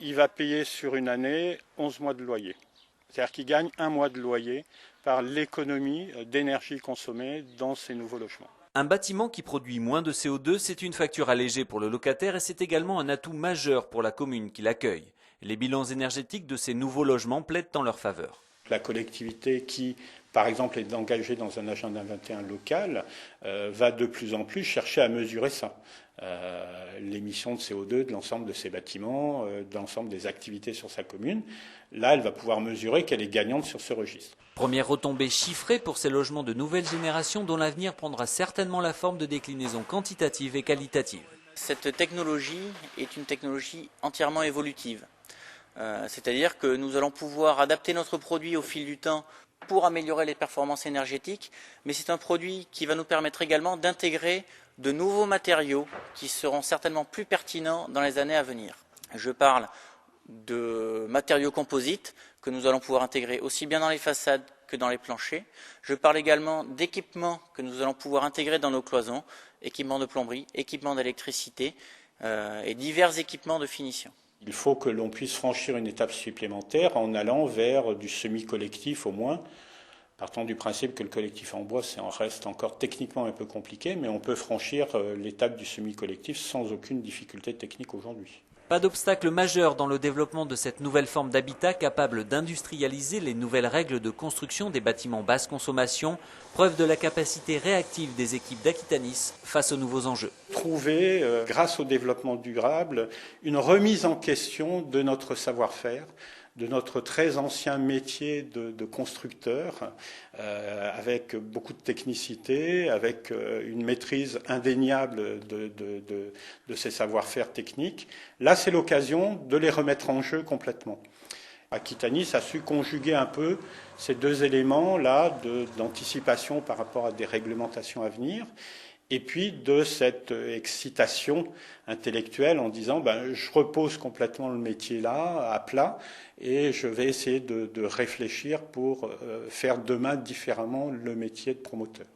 il va payer sur une année 11 mois de loyer. C'est-à-dire qu'il gagne 1 mois de loyer par l'économie d'énergie consommée dans ces nouveaux logements. Un bâtiment qui produit moins de CO2, c'est une facture allégée pour le locataire et c'est également un atout majeur pour la commune qui l'accueille. Les bilans énergétiques de ces nouveaux logements plaident en leur faveur. La collectivité qui, par exemple, est engagée dans un agenda 21 local, va de plus en plus chercher à mesurer ça. L'émission de CO2 de l'ensemble de ses bâtiments, de l'ensemble des activités sur sa commune. Là, elle va pouvoir mesurer qu'elle est gagnante sur ce registre. Première retombée chiffrée pour ces logements de nouvelle génération dont l'avenir prendra certainement la forme de déclinaisons quantitatives et qualitatives. Cette technologie est une technologie entièrement évolutive. C'est-à-dire que nous allons pouvoir adapter notre produit au fil du temps pour améliorer les performances énergétiques, mais c'est un produit qui va nous permettre également d'intégrer de nouveaux matériaux qui seront certainement plus pertinents dans les années à venir. Je parle de matériaux composites que nous allons pouvoir intégrer aussi bien dans les façades que dans les planchers. Je parle également d'équipements que nous allons pouvoir intégrer dans nos cloisons, équipements de plomberie, équipements d'électricité et divers équipements de finition. Il faut que l'on puisse franchir une étape supplémentaire en allant vers du semi-collectif au moins, partant du principe que le collectif en bois, ça en reste encore techniquement un peu compliqué, mais on peut franchir l'étape du semi-collectif sans aucune difficulté technique aujourd'hui. Pas d'obstacle majeur dans le développement de cette nouvelle forme d'habitat capable d'industrialiser les nouvelles règles de construction des bâtiments basse consommation, preuve de la capacité réactive des équipes d'Aquitanis face aux nouveaux enjeux. Trouver, grâce au développement durable, une remise en question de notre savoir-faire, de notre très ancien métier de constructeur, avec beaucoup de technicité, avec une maîtrise indéniable de ces savoir-faire techniques. Là, c'est l'occasion de les remettre en jeu complètement. Aquitanis a su conjuguer un peu ces deux éléments-là d'anticipation par rapport à des réglementations à venir, et puis de cette excitation intellectuelle en disant je repose complètement le métier là, à plat, et je vais essayer de réfléchir pour faire demain différemment le métier de promoteur.